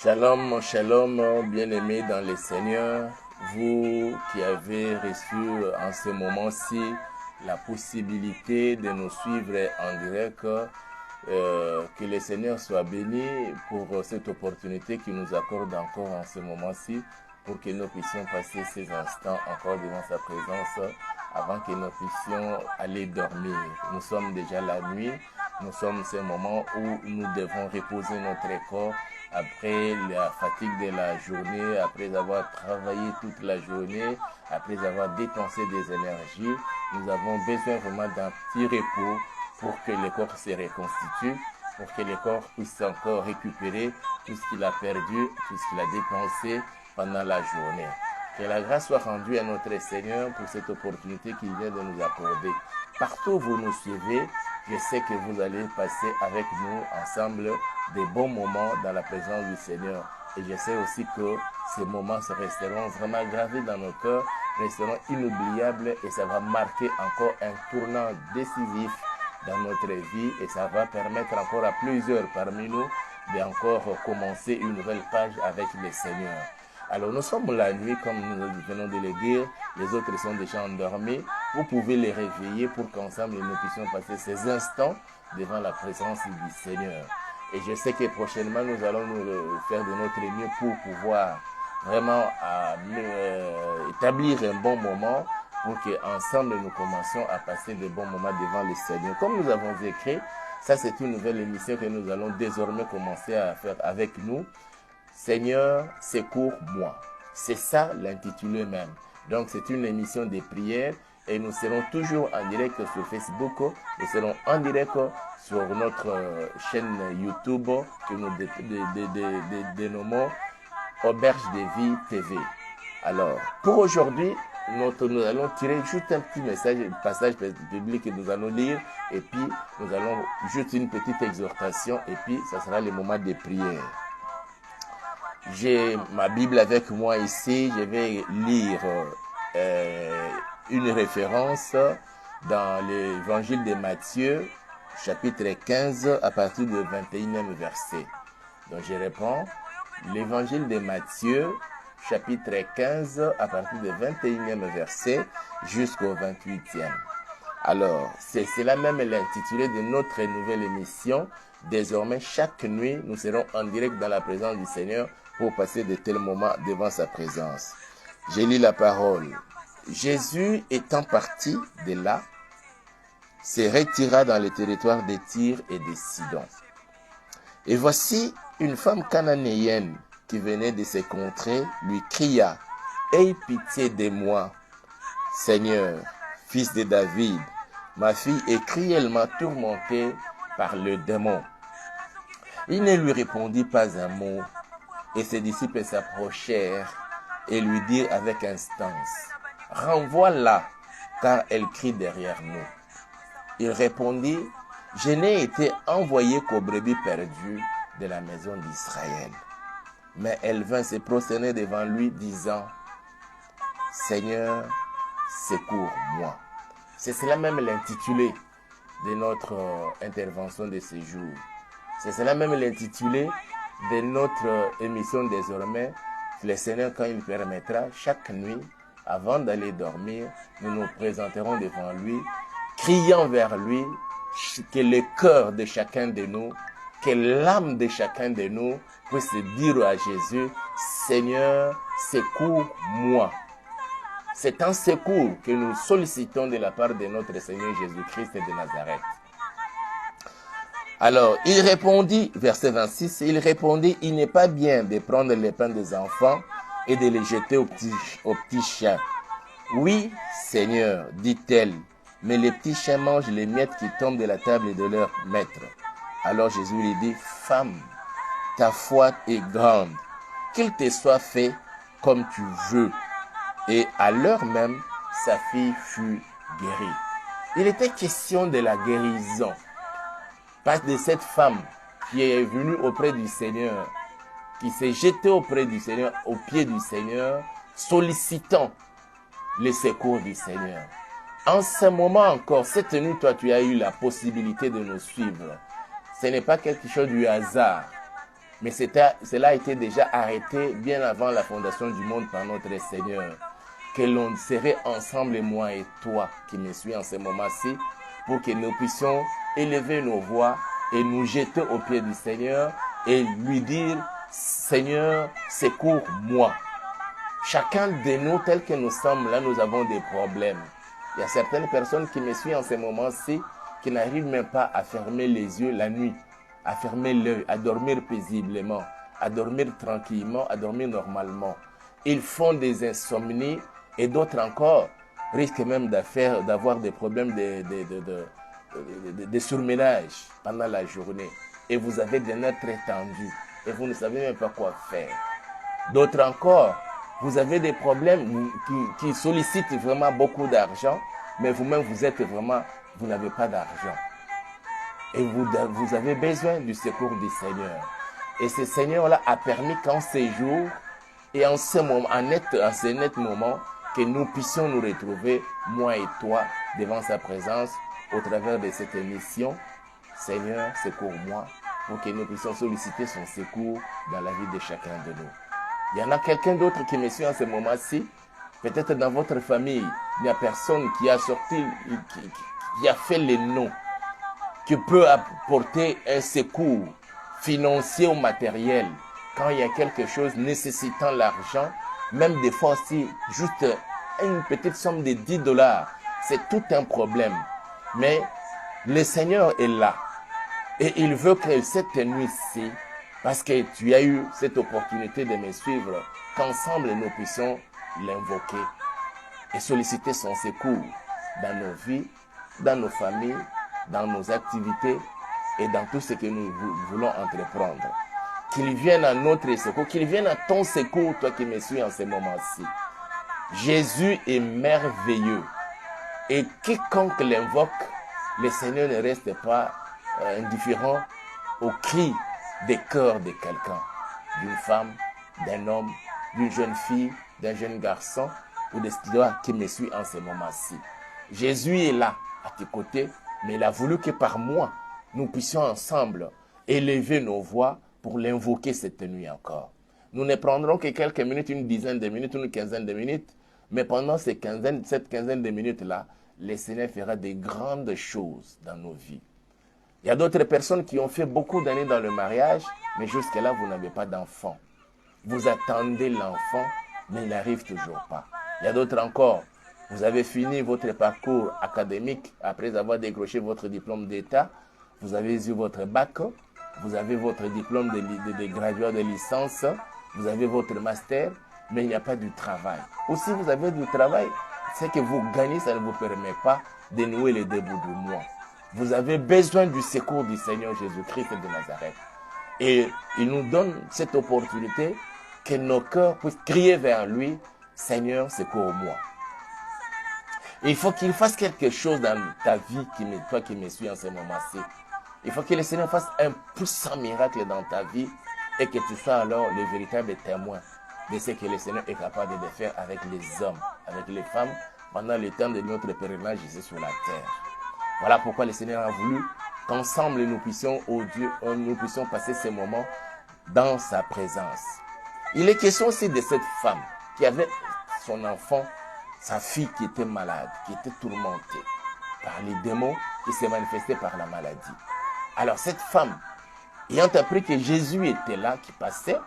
Shalom, shalom, bien-aimés dans le Seigneur, vous qui avez reçu en ce moment-ci la possibilité de nous suivre en direct, que le Seigneur soit béni pour cette opportunité qu'il nous accorde encore en ce moment-ci, pour que nous puissions passer ces instants encore devant sa présence avant que nous puissions aller dormir. Nous sommes déjà la nuit, nous sommes ces moments où nous devons reposer notre corps après la fatigue de la journée, après avoir travaillé toute la journée, après avoir dépensé des énergies. Nous avons besoin vraiment d'un petit repos pour que le corps se reconstitue, pour que le corps puisse encore récupérer tout ce qu'il a perdu, tout ce qu'il a dépensé pendant la journée. Que la grâce soit rendue à notre Seigneur pour cette opportunité qu'il vient de nous accorder. Partout où vous nous suivez, je sais que vous allez passer avec nous ensemble des bons moments dans la présence du Seigneur. Et je sais aussi que ces moments se resteront vraiment gravés dans nos cœurs, resteront inoubliables et ça va marquer encore un tournant décisif dans notre vie et ça va permettre encore à plusieurs parmi nous d'encore commencer une nouvelle page avec le Seigneur. Alors nous sommes la nuit comme nous venons de le dire, les autres sont déjà endormis. Vous pouvez les réveiller pour qu'ensemble nous puissions passer ces instants devant la présence du Seigneur. Et je sais que prochainement nous allons nous faire de notre mieux pour pouvoir vraiment établir un bon moment pour qu'ensemble nous commencions à passer de bons moments devant le Seigneur. Comme nous avons écrit, ça c'est une nouvelle émission que nous allons désormais commencer à faire avec nous. Seigneur, secours-moi. C'est ça l'intitulé même. Donc c'est une émission de prière et nous serons toujours en direct sur Facebook. Nous serons en direct sur notre chaîne YouTube que nous dénommons Auberge de Vie TV. Alors, pour aujourd'hui, nous allons tirer juste un petit message, un passage biblique que nous allons lire et puis nous allons juste une petite exhortation et puis ça sera le moment de prière. J'ai ma Bible avec moi ici, je vais lire une référence dans l'évangile de Matthieu, chapitre 15, à partir du 21e verset. Donc je reprends, l'évangile de Matthieu, chapitre 15, à partir du 21e verset jusqu'au 28e. Alors, c'est cela même l'intitulé de notre nouvelle émission. Désormais, chaque nuit, nous serons en direct dans la présence du Seigneur pour passer de tels moments devant sa présence. J'ai lu la parole. Jésus étant parti de là, se retira dans le territoire de Tyr et de Sidon. Et voici une femme cananéenne qui venait de ces contrées lui cria « Aie pitié de moi, Seigneur, fils de David, ma fille est cruellement tourmentée par le démon. » Il ne lui répondit pas un mot. Et ses disciples s'approchèrent et lui dirent avec instance, « Renvoie-la, car elle crie derrière nous. » Il répondit, « Je n'ai été envoyé qu'aux brebis perdues de la maison d'Israël. » Mais elle vint se prosterner devant lui, disant, « Seigneur, secours-moi. » C'est cela même l'intitulé de notre intervention de ce jour. C'est cela même l'intitulé de notre émission désormais. Le Seigneur, quand il permettra, chaque nuit, avant d'aller dormir, nous nous présenterons devant lui, criant vers lui, que le cœur de chacun de nous, que l'âme de chacun de nous puisse dire à Jésus, Seigneur, secours-moi. C'est un secours que nous sollicitons de la part de notre Seigneur Jésus-Christ de Nazareth. Alors, il répondit, verset 26, il répondit, il n'est pas bien de prendre les pains des enfants et de les jeter aux petits chiens. Oui, Seigneur, dit-elle, mais les petits chiens mangent les miettes qui tombent de la table de leur maître. Alors Jésus lui dit, femme, ta foi est grande, qu'il te soit fait comme tu veux. Et à l'heure même, sa fille fut guérie. Il était question de la guérison. Parce de cette femme qui est venue auprès du Seigneur, qui s'est jetée auprès du Seigneur, au pied du Seigneur, sollicitant le secours du Seigneur. En ce moment encore, cette nuit, toi, tu as eu la possibilité de nous suivre. Ce n'est pas quelque chose du hasard. Mais cela a été déjà arrêté bien avant la fondation du monde par notre Seigneur. Que l'on serait ensemble, moi et toi, qui me suis en ce moment-ci, pour que nous puissions élever nos voix et nous jeter aux pieds du Seigneur et lui dire, Seigneur, secours-moi. Chacun de nous, tel que nous sommes là, nous avons des problèmes. Il y a certaines personnes qui me suivent en ce moment-ci, qui n'arrivent même pas à fermer les yeux la nuit, à fermer l'œil, à dormir paisiblement, à dormir tranquillement, à dormir normalement. Ils font des insomnies et d'autres encore risquent même d'avoir des problèmes de surménage pendant la journée. Et vous avez des nerfs très tendus et vous ne savez même pas quoi faire. D'autres encore, vous avez des problèmes qui sollicitent vraiment beaucoup d'argent, mais vous-même vous n'avez pas d'argent. Et vous avez besoin du secours du Seigneur. Et ce Seigneur-là a permis qu'en ces jours et en ce net moment, que nous puissions nous retrouver, moi et toi, devant sa présence, au travers de cette émission. Seigneur, secours-moi, pour que nous puissions solliciter son secours dans la vie de chacun de nous. Il y en a quelqu'un d'autre qui me suit en ce moment-ci. Peut-être dans votre famille, il n'y a personne qui a sorti, qui a fait les noms, qui peut apporter un secours financier ou matériel quand il y a quelque chose nécessitant l'argent, même des fois aussi juste une petite somme de $10, c'est tout un problème. Mais le Seigneur est là et il veut que cette nuit-ci, parce que tu as eu cette opportunité de me suivre, qu'ensemble nous puissions l'invoquer et solliciter son secours dans nos vies, dans nos familles, dans nos activités et dans tout ce que nous voulons entreprendre. Qu'il vienne à notre secours, qu'il vienne à ton secours, toi qui me suis en ce moment-ci. Jésus est merveilleux et quiconque l'invoque, le Seigneur ne reste pas indifférent au cri des cœurs de quelqu'un, d'une femme, d'un homme, d'une jeune fille, d'un jeune garçon ou de celui qui me suit en ce moment-ci. Jésus est là, à tes côtés, mais il a voulu que par moi, nous puissions ensemble élever nos voix pour l'invoquer cette nuit encore. Nous ne prendrons que quelques minutes, une dizaine de minutes, une quinzaine de minutes, mais pendant cette quinzaine de minutes-là, le Seigneur fera des grandes choses dans nos vies. Il y a d'autres personnes qui ont fait beaucoup d'années dans le mariage, mais jusque-là, vous n'avez pas d'enfant. Vous attendez l'enfant, mais il n'arrive toujours pas. Il y a d'autres encore, vous avez fini votre parcours académique après avoir décroché votre diplôme d'État, vous avez eu votre bac, vous avez votre diplôme de graduat de licence, vous avez votre master, mais il n'y a pas du travail. Ou si vous avez du travail, c'est que vous gagnez, ça ne vous permet pas de nouer les deux bouts du mois. Vous avez besoin du secours du Seigneur Jésus-Christ de Nazareth. Et il nous donne cette opportunité que nos cœurs puissent crier vers lui, Seigneur, secours-moi. Il faut qu'il fasse quelque chose dans ta vie, toi qui me suis en ce moment-ci. Il faut que le Seigneur fasse un puissant miracle dans ta vie et que tu sois alors le véritable témoin de ce que le Seigneur est capable de faire avec les hommes, avec les femmes, pendant le temps de notre pèlerinage ici sur la terre. Voilà pourquoi le Seigneur a voulu qu'ensemble nous puissions, nous puissions passer ces moments dans sa présence. Il est question aussi de cette femme qui avait son enfant, sa fille qui était malade, qui était tourmentée par les démons qui se manifestaient par la maladie. Alors cette femme, ayant appris que Jésus était là, qui passait,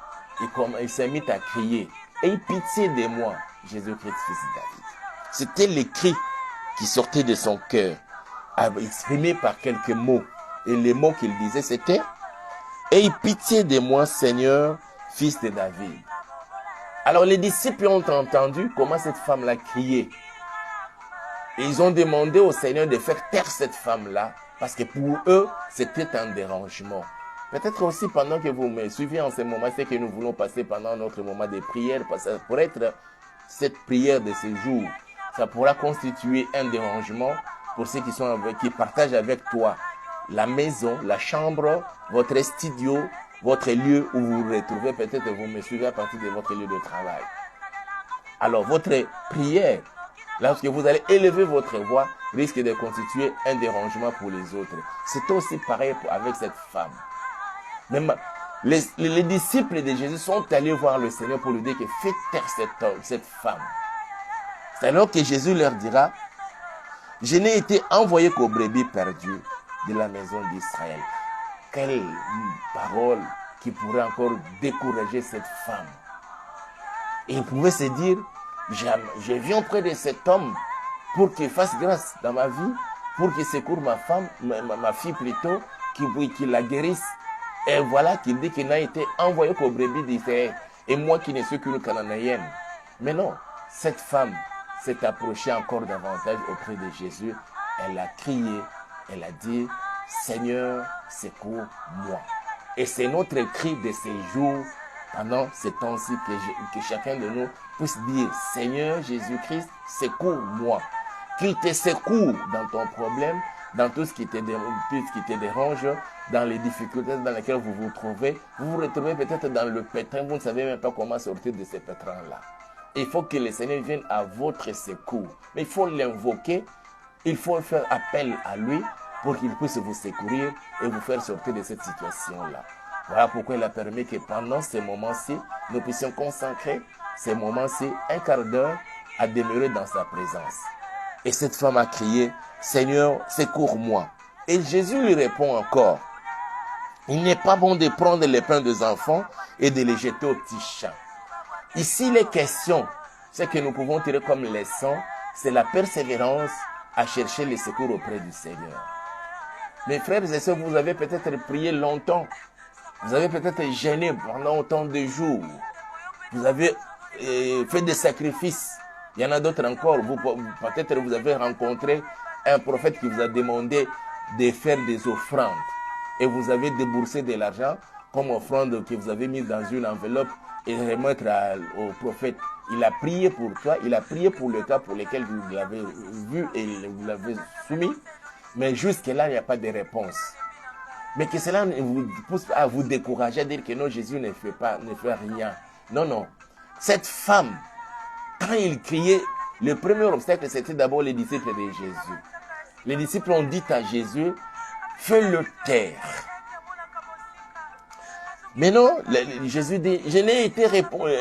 il s'est mis à crier, « Aie pitié de moi, Jésus-Christ, fils de David. » C'était les cris qui sortaient de son cœur, exprimés par quelques mots. Et les mots qu'il disait, c'était « Aie pitié de moi, Seigneur, fils de David. » Alors les disciples ont entendu comment cette femme-là criait. Et ils ont demandé au Seigneur de faire taire cette femme-là, parce que pour eux, c'était un dérangement. Peut-être aussi pendant que vous me suivez en ce moment, c'est que nous voulons passer pendant notre moment de prière, parce que pour être cette prière de ce jour, ça pourra constituer un dérangement pour ceux qui partagent avec toi la maison, la chambre, votre studio, votre lieu où vous vous retrouvez. Peut-être vous me suivez à partir de votre lieu de travail. Alors votre prière, lorsque vous allez élever votre voix, risque de constituer un dérangement pour les autres. C'est aussi pareil avec cette femme. Même les disciples de Jésus sont allés voir le Seigneur pour lui dire que fais taire cette femme. C'est alors que Jésus leur dira, je n'ai été envoyé qu'aux brebis perdues de la maison d'Israël. Quelle parole qui pourrait encore décourager cette femme. Et il pouvait se dire, je viens auprès de cet homme pour qu'il fasse grâce dans ma vie, pour qu'il secoue ma femme, ma fille plutôt, qu'il la guérisse. Et voilà qu'il dit qu'il n'a été envoyé qu'aux brebis d'Israël. Et moi qui ne suis qu'une Cananéenne. Mais non, cette femme s'est approchée encore davantage auprès de Jésus. Elle a crié, elle a dit, Seigneur, secours-moi. Et c'est notre cri de ces jours, pendant ces temps-ci, que chacun de nous puisse dire, Seigneur Jésus-Christ, secours-moi. Qu'il te secoue dans ton problème, dans tout ce qui te dérange, dans les difficultés dans lesquelles vous vous trouvez. Vous vous retrouvez peut-être dans le pétrin, vous ne savez même pas comment sortir de ce pétrin-là. Il faut que le Seigneur vienne à votre secours. Mais il faut l'invoquer, il faut faire appel à lui pour qu'il puisse vous secourir et vous faire sortir de cette situation-là. Voilà pourquoi il a permis que pendant ces moments-ci, nous puissions consacrer ces moments-ci, un quart d'heure, à demeurer dans sa présence. Et cette femme a crié, Seigneur, secours-moi. Et Jésus lui répond encore, il n'est pas bon de prendre les pains des enfants et de les jeter aux petits chats. Ici, les questions, ce que nous pouvons tirer comme leçon, c'est la persévérance à chercher le secours auprès du Seigneur. Mes frères et sœurs, vous avez peut-être prié longtemps. Vous avez peut-être gêné pendant autant de jours. Vous avez fait des sacrifices. Il y en a d'autres encore. Peut-être vous avez rencontré un prophète qui vous a demandé de faire des offrandes. Et vous avez déboursé de l'argent comme offrande que vous avez mise dans une enveloppe et remettre au prophète. Il a prié pour toi, il a prié pour le cas pour lequel vous l'avez vu et vous l'avez soumis. Mais jusque-là, il n'y a pas de réponse. Mais que cela vous pousse à vous décourager, à dire que non, Jésus ne fait rien. Non, non. Cette femme, quand il criait, le premier obstacle, c'était d'abord les disciples de Jésus. Les disciples ont dit à Jésus, fais-le taire. Mais non, Jésus dit, je n'ai été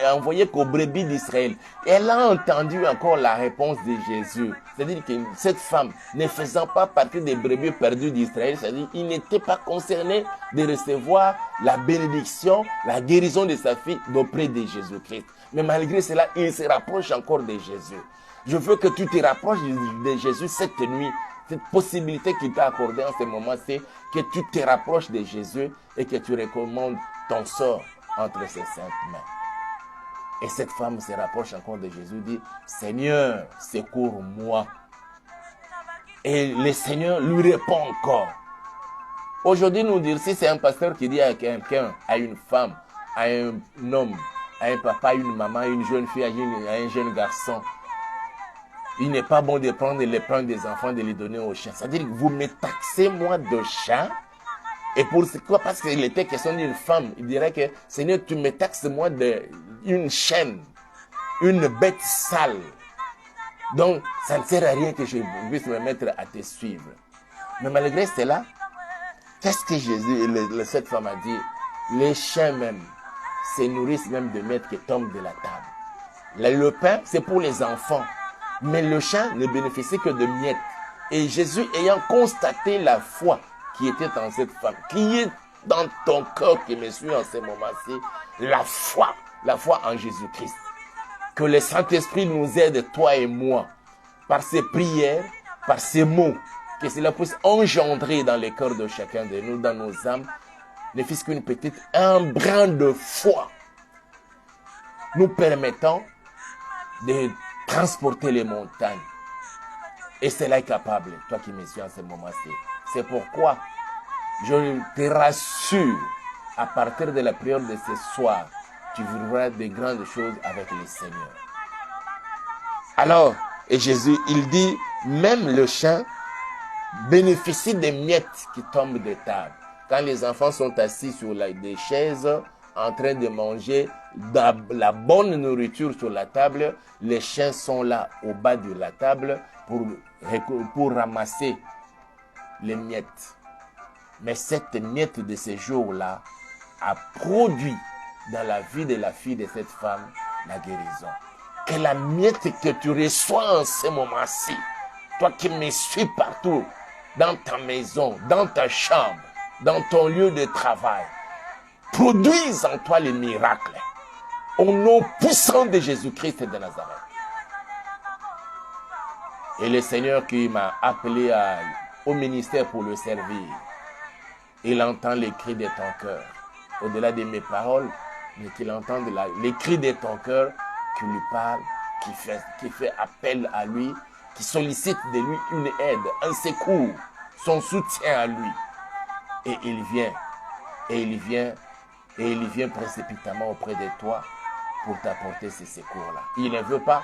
envoyé qu'aux brebis d'Israël. Elle a entendu encore la réponse de Jésus. C'est-à-dire que cette femme, ne faisant pas partie des brebis perdues d'Israël, c'est-à-dire qu'il n'était pas concerné de recevoir la bénédiction, la guérison de sa fille d'auprès de Jésus-Christ. Mais malgré cela, il se rapproche encore de Jésus. Je veux que tu te rapproches de Jésus cette nuit. Cette possibilité qu'il t'a accordée en ce moment, c'est que tu te rapproches de Jésus et que tu recommandes ton sort entre ses saintes mains. Et cette femme se rapproche encore de Jésus, dit, Seigneur, secours-moi. Et le Seigneur lui répond encore. Aujourd'hui, nous dire, si c'est un pasteur qui dit à quelqu'un, à une femme, à un homme, à un papa, à une maman, à une jeune fille, à un jeune garçon, il n'est pas bon de prendre les pains des enfants, de les donner aux chiens. C'est-à-dire que vous me taxez moi de chat. Et pour quoi? Parce qu'il était question d'une femme. Il dirait que, Seigneur, tu me taxes moi d'une chienne, une bête sale. Donc, ça ne sert à rien que je puisse me mettre à te suivre. Mais malgré cela, qu'est-ce que Jésus, cette femme a dit? Les chiens même se nourrissent même de miettes qui tombent de la table. Le pain, c'est pour les enfants. Mais le chien ne bénéficie que de miettes. Et Jésus, ayant constaté la foi qui était en cette femme, qui est dans ton cœur qui me suit en ce moment-ci, la foi en Jésus-Christ. Que le Saint-Esprit nous aide, toi et moi, par ses prières, par ses mots, que cela puisse engendrer dans les cœurs de chacun de nous, dans nos âmes, ne fût-ce qu'une petite, un brin de foi, nous permettant de transporter les montagnes. Et cela est capable, toi qui me suis en ce moment-ci. C'est pourquoi je te rassure, à partir de la prière de ce soir, tu vivras de grandes choses avec le Seigneur. Alors, et Jésus, il dit, même le chien bénéficie des miettes qui tombent des tables. Quand les enfants sont assis sur des chaises, en train de manger la bonne nourriture sur la table, les chiens sont là au bas de la table pour ramasser les miettes. Mais cette miette de ces jours-là a produit dans la vie de la fille de cette femme la guérison. Que la miette que tu reçois en ce moment-ci, toi qui me suis partout, dans ta maison, dans ta chambre, dans ton lieu de travail, produise en toi les miracles. Au nom puissant de Jésus-Christ de Nazareth. Et le Seigneur qui m'a appelé au ministère pour le servir, il entend les cris de ton cœur. Au-delà de mes paroles, mais qu'il entende les cris de ton cœur qui lui parle, qui fait appel à lui, qui sollicite de lui une aide, un secours, son soutien à lui. Et il vient précipitamment auprès de toi pour t'apporter ces secours-là. Il ne veut pas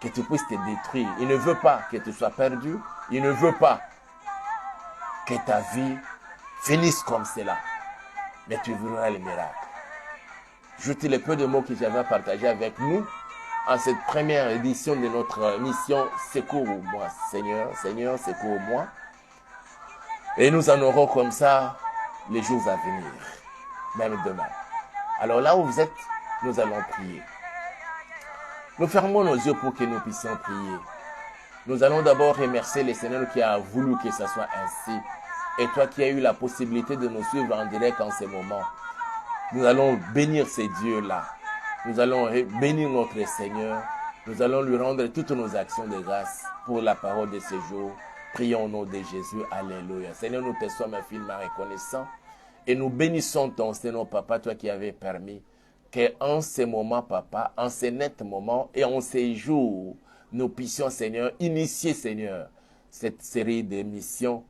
que tu puisses te détruire. Il ne veut pas que tu sois perdu. Il ne veut pas que ta vie finisse comme cela. Mais tu verras les miracles. Juste les peu de mots que j'avais à partager avec nous en cette première édition de notre mission Secours-moi, Seigneur, Seigneur, secours-moi. Et nous en aurons comme ça les jours à venir, même demain. Alors là où vous êtes, nous allons prier. Nous fermons nos yeux pour que nous puissions prier. Nous allons d'abord remercier le Seigneur qui a voulu que ce soit ainsi. Et toi qui as eu la possibilité de nous suivre en direct en ce moment. Nous allons bénir ces dieux-là. Nous allons bénir notre Seigneur. Nous allons lui rendre toutes nos actions de grâce pour la parole de ce jour. Prions au nom de Jésus. Alléluia. Seigneur, nous te sommes infiniment reconnaissants. Et nous bénissons ton Seigneur, Papa, toi qui avais permis qu'en ces moments, Papa, en ces nets moments et en ces jours, nous puissions, Seigneur, initier, Seigneur, cette série d'émissions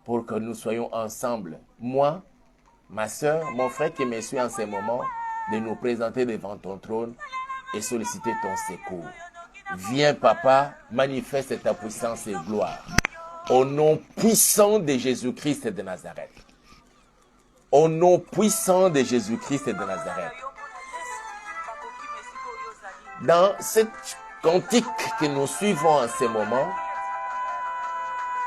pour que nous soyons ensemble. Moi, ma soeur, mon frère qui me suit en ces moments, de nous présenter devant ton trône et solliciter ton secours. Viens, Papa, manifeste ta puissance et gloire. Au nom puissant de Jésus-Christ de Nazareth. Au nom puissant de Jésus-Christ de Nazareth. Dans cette cantique que nous suivons en ce moment,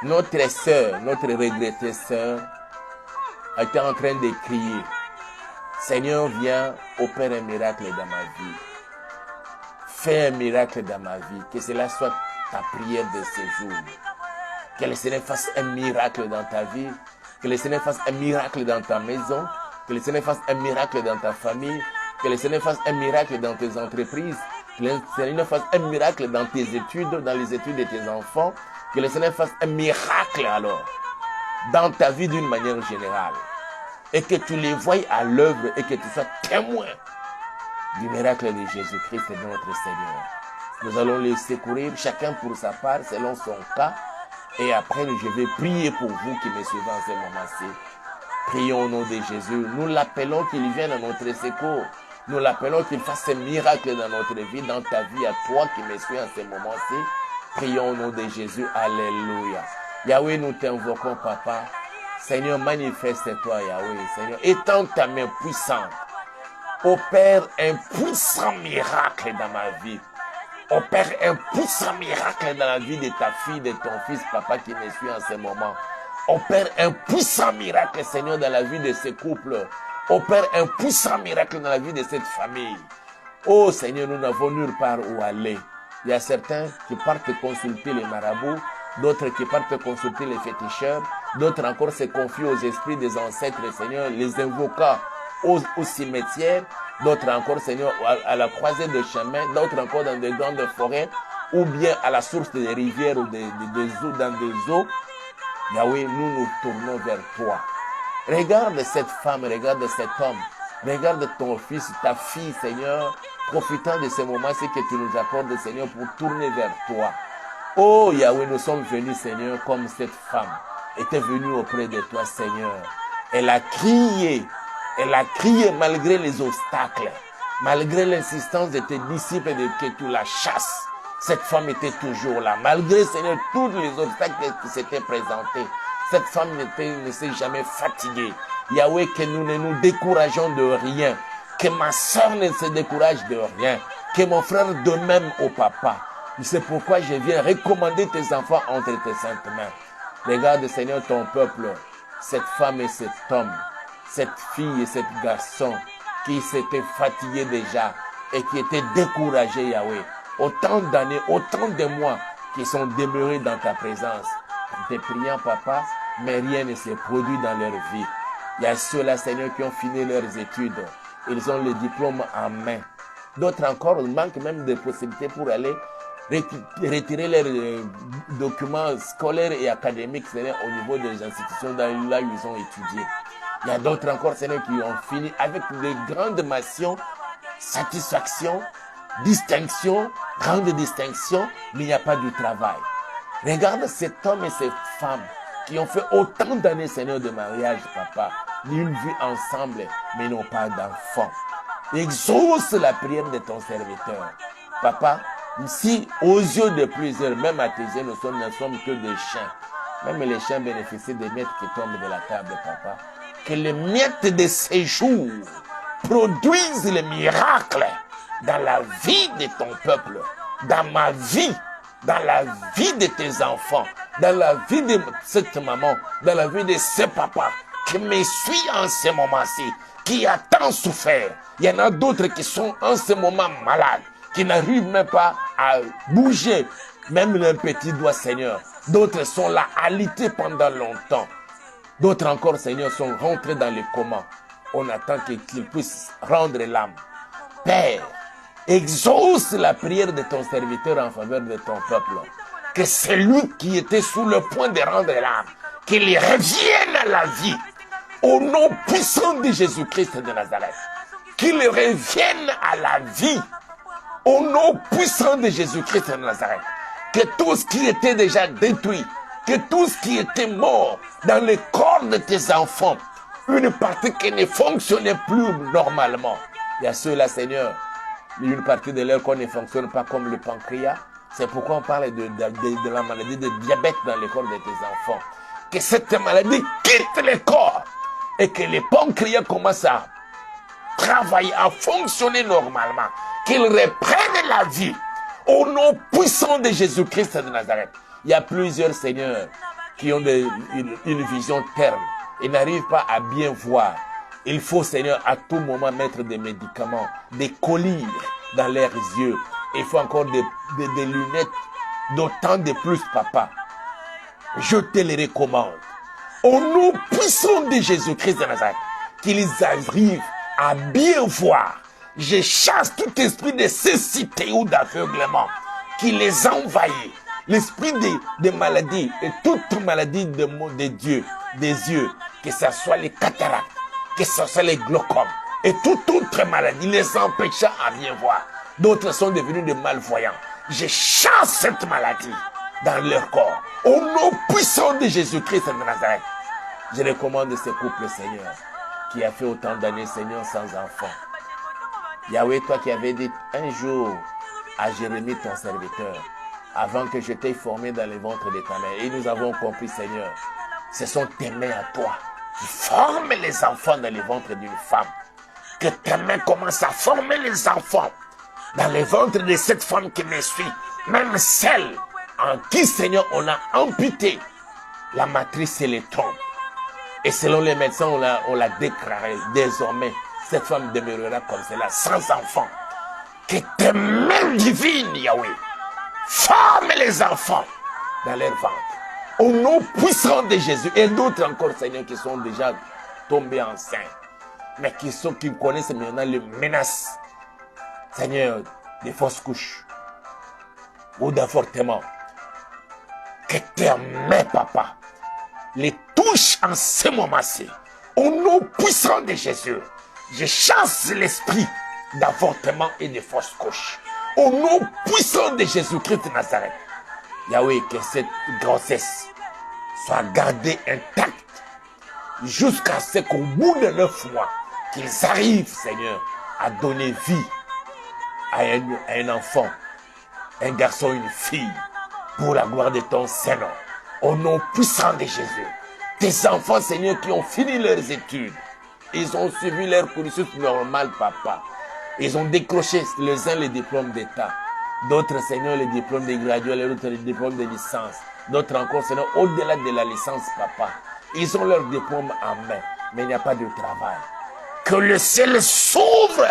notre sœur, notre regrettée sœur, était en train de crier, Seigneur, viens, opère un miracle dans ma vie. Fais un miracle dans ma vie. Que cela soit ta prière de ce jour. Que le Seigneur fasse un miracle dans ta vie. Que le Seigneur fasse un miracle dans ta maison. Que le Seigneur fasse un miracle dans ta famille. Que le Seigneur fasse un miracle dans tes entreprises. Que le Seigneur fasse un miracle dans tes études, dans les études de tes enfants. Que le Seigneur fasse un miracle alors dans ta vie d'une manière générale. Et que tu les voies à l'œuvre et que tu sois témoin du miracle de Jésus-Christ notre Seigneur. Nous allons les secourir, chacun pour sa part, selon son cas. Et après, je vais prier pour vous qui me suivez en ce moment-ci. Prions au nom de Jésus. Nous l'appelons qu'il vienne à notre secours. Nous l'appelons qu'il fasse un miracle dans notre vie, dans ta vie, à toi qui me suis en ce moment-ci. Prions au nom de Jésus. Alléluia. Yahweh, nous t'invoquons, Papa. Seigneur, manifeste-toi, Yahweh. Seigneur, étends ta main puissante. Opère un puissant miracle dans ma vie. Opère un puissant miracle dans la vie de ta fille, de ton fils, Papa, qui me suit en ce moment. Opère un puissant miracle, Seigneur, dans la vie de ce couple. Opère un puissant miracle dans la vie de cette famille. Oh Seigneur, nous n'avons nulle part où aller. Il y a certains qui partent consulter les marabouts, d'autres qui partent consulter les féticheurs, d'autres encore se confient aux esprits des ancêtres, Seigneur, les invoquant au cimetière, d'autres encore, Seigneur, à la croisée de chemin, d'autres encore dans des grandes forêts, ou bien à la source des rivières ou des eaux, dans des eaux. Yahweh, nous nous tournons vers toi. Regarde cette femme, regarde cet homme, regarde ton fils, ta fille, Seigneur, profitant de ce moment, c'est que tu nous accordes, Seigneur, pour tourner vers toi. Oh Yahweh, nous sommes venus, Seigneur, comme cette femme était venue auprès de toi, Seigneur. Elle a crié malgré les obstacles, malgré l'insistance de tes disciples de que tu la chasses. Cette femme était toujours là, malgré, Seigneur, tous les obstacles qui s'étaient présentés. Cette femme ne s'est jamais fatiguée. Yahweh, que nous ne nous décourageons de rien, que ma soeur ne se décourage de rien, que mon frère de même au papa. C'est pourquoi je viens recommander tes enfants entre tes saintes mains. Regarde, Seigneur, ton peuple, cette femme et cet homme. cette fille et cet garçon qui s'étaient fatigués déjà et qui étaient découragés, Yahweh. Autant d'années, autant de mois qui sont demeurés dans ta présence. En te priant, Papa, mais rien ne s'est produit dans leur vie. Il y a ceux-là, Seigneur, qui ont fini leurs études. Ils ont le diplôme en main. D'autres encore manquent même de possibilités pour aller retirer leurs documents scolaires et académiques, Seigneur, au niveau des institutions là où ils ont étudié. Il y a d'autres encore, Seigneur, qui ont fini avec de grandes mentions, satisfaction, distinction, grande distinction, mais il n'y a pas du travail. Regarde cet homme et cette femme qui ont fait autant d'années, Seigneur, de mariage, Papa, une vie ensemble, mais ils n'ont pas d'enfant. Exauce la prière de ton serviteur. Papa, si aux yeux de plusieurs, même à tes yeux, nous ne sommes que des chiens, même les chiens bénéficient des miettes qui tombent de la table, Papa. Que les miettes de ces jours produisent les miracles dans la vie de ton peuple, dans ma vie, dans la vie de tes enfants, dans la vie de cette maman, dans la vie de ce papa qui me suit en ce moment-ci, qui a tant souffert. Il y en a d'autres qui sont en ce moment malades, qui n'arrivent même pas à bouger, même leurs petits doigts, Seigneur. D'autres sont là, alités pendant longtemps. D'autres encore, Seigneur, sont rentrés dans les comas. On attend qu'ils puissent rendre l'âme. Père, exauce la prière de ton serviteur en faveur de ton peuple. Que celui qui était sous le point de rendre l'âme, qu'il revienne à la vie. Au nom puissant de Jésus-Christ de Nazareth. Qu'il revienne à la vie. Au nom puissant de Jésus-Christ de Nazareth. Que tout ce qui était déjà détruit, que tout ce qui était mort dans le corps de tes enfants, une partie qui ne fonctionnait plus normalement. Il y a ceux-là, Seigneur, une partie de leur corps ne fonctionne pas comme le pancréas. C'est pourquoi on parle de la maladie de diabète dans le corps de tes enfants. Que cette maladie quitte le corps et que le pancréas commence à travailler, à fonctionner normalement. Qu'il reprenne la vie. Au nom puissant de Jésus-Christ de Nazareth. Il y a plusieurs seigneurs qui ont une vision terne et n'arrivent pas à bien voir. Il faut, Seigneur, à tout moment mettre des médicaments, des collyres dans leurs yeux. Il faut encore des lunettes, d'autant de plus, Papa. Je te les recommande. Au nom puissant de Jésus-Christ de Nazareth, qu'ils arrivent à bien voir. Je chasse tout esprit de cécité ou d'aveuglement qui les envahit. L'esprit des maladies et toute maladie des yeux, que ce soit les cataractes, que ce soit les glaucomes et toute autre maladie, les empêchant à bien voir. D'autres sont devenus des malvoyants. Je chasse cette maladie dans leur corps. Au nom puissant de Jésus-Christ de Nazareth, je recommande ce couple, Seigneur, qui a fait autant d'années, Seigneur, sans enfant. Yahweh, toi qui avais dit un jour à Jérémie, ton serviteur, avant que je t'ai formé dans le ventre de ta mère. Et nous avons compris, Seigneur, ce sont tes mains à toi qui forment les enfants dans le ventre d'une femme. Que tes mains commencent à former les enfants dans le ventre de cette femme qui me suit. Même celle en qui, Seigneur, on a amputé la matrice et les trompes. Et selon les médecins, on l'a déclaré désormais. Cette femme demeurera comme cela, sans enfant. Que tes mains divines, Yahweh, forment les enfants dans leur ventre. Au nom puissant de Jésus. Et d'autres encore, Seigneur, qui sont déjà tombés enceintes. Mais qui connaissent maintenant les menaces, Seigneur, des fausses couches. Ou d'avortement. Que tes mains, Papa, les touchent en ce moment-ci. Au nom puissant de Jésus. Je chasse l'esprit d'avortement et de fausses couches. Au nom puissant de Jésus-Christ de Nazareth. Yahweh, que cette grossesse soit gardée intacte jusqu'à ce qu'au bout de 9 mois, qu'ils arrivent, Seigneur, à donner vie à un enfant, un garçon, une fille, pour la gloire de ton Saint-Nom. Au nom puissant de Jésus. Tes enfants, Seigneur, qui ont fini leurs études, ils ont suivi leur cursus normal, Papa. Ils ont décroché les uns les diplômes d'État. D'autres, Seigneur, les diplômes de gradués, d'autres les diplômes de licence. D'autres encore, Seigneur, au-delà de la licence, Papa. Ils ont leur diplôme en main. mais il n'y a pas de travail. Que le ciel s'ouvre,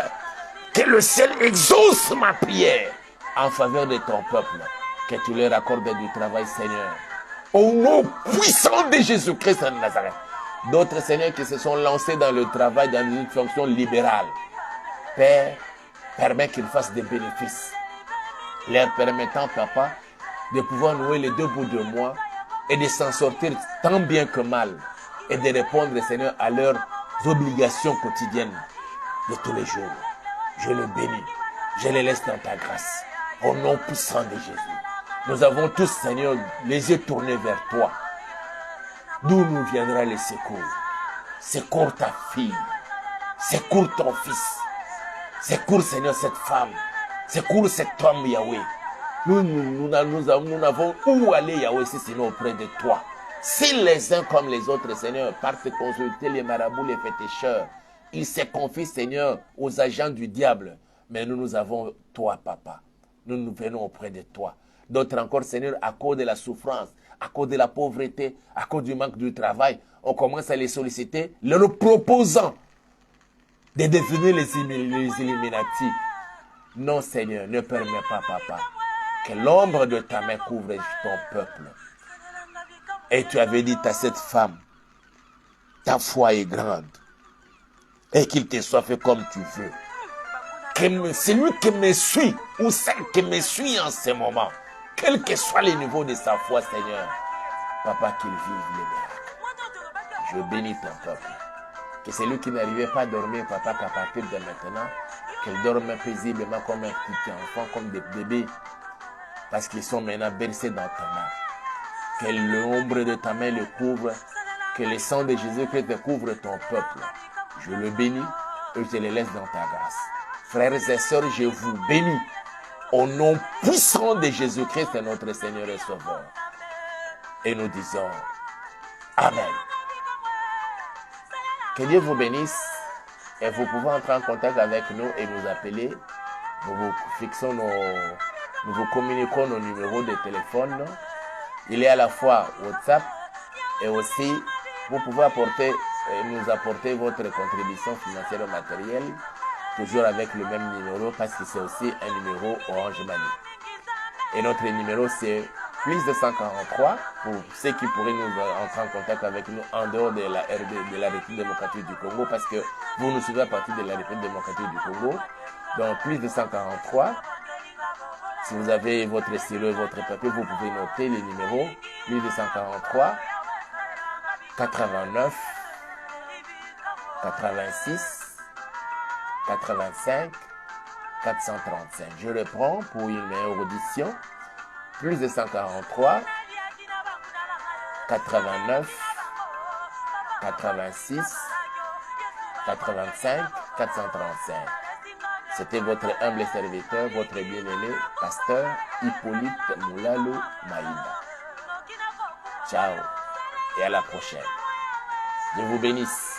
que le ciel exauce ma prière en faveur de ton peuple, que tu leur accordes du travail, Seigneur. Au nom puissant de Jésus-Christ de Nazareth. D'autres, Seigneur, qui se sont lancés dans le travail, dans une fonction libérale. Père, permets qu'ils fassent des bénéfices, leur permettant, Papa, de pouvoir nouer les deux bouts de moi et de s'en sortir tant bien que mal et de répondre, Seigneur, à leurs obligations quotidiennes de tous les jours. Je le bénis, je les laisse dans ta grâce, au nom puissant de Jésus. Nous avons tous, Seigneur, les yeux tournés vers toi. D'où nous viendra le secours? Secours ta fille, secours ton fils, secours, Seigneur, cette femme, secours cet homme, Yahweh. Nous n'avons où aller, Yahweh, si sinon auprès de toi. Si les uns comme les autres, Seigneur, partent consulter les marabouts, les féticheurs, ils se confient, Seigneur, aux agents du diable. Mais nous avons toi, Papa. Nous venons auprès de toi. D'autres encore, Seigneur, à cause de la souffrance, à cause de la pauvreté, à cause du manque du travail, on commence à les solliciter, leur proposant de devenir les Illuminati. Non, Seigneur, ne permets pas, Papa, que l'ombre de ta main couvre ton peuple. Et tu avais dit à cette femme, ta foi est grande, et qu'il te soit fait comme tu veux. Celui qui me suit, ou celle qui me suit en ce moment, quel que soit le niveau de sa foi, Seigneur, Papa, qu'il vive les miracles. Je bénis ton peuple. Que celui qui n'arrivait pas à dormir, Papa, qu'à partir de maintenant, qu'il dorme paisiblement comme un petit enfant, comme des bébés, parce qu'ils sont maintenant bercés dans ta main. Que l'ombre de ta main le couvre, que le sang de Jésus-Christ couvre ton peuple. Je le bénis et je le laisse dans ta grâce. Frères et sœurs, je vous bénis au nom puissant de Jésus-Christ, notre Seigneur et Sauveur. Et nous disons Amen. Que Dieu vous bénisse et vous pouvez entrer en contact avec nous et nous appeler. Nous vous communiquons nos numéros de téléphone. Il est à la fois WhatsApp et aussi vous pouvez nous apporter votre contribution financière ou matérielle, toujours avec le même numéro parce que c'est aussi un numéro Orange Money. Et notre numéro c'est plus de 143 pour ceux qui pourraient nous entrer en contact avec nous en dehors de la République démocratique du Congo parce que vous nous suivez à partir de la République démocratique du Congo. Donc plus de 143. Si vous avez votre stylo et votre papier, vous pouvez noter les numéros plus de 143 89 86 85 435. Je reprends pour une meilleure audition. Plus de 143 89 86 85 435. C'était votre humble serviteur, votre bien-aimé, pasteur Hippolyte Moulalo Maïda. Ciao et à la prochaine. Je vous bénisse.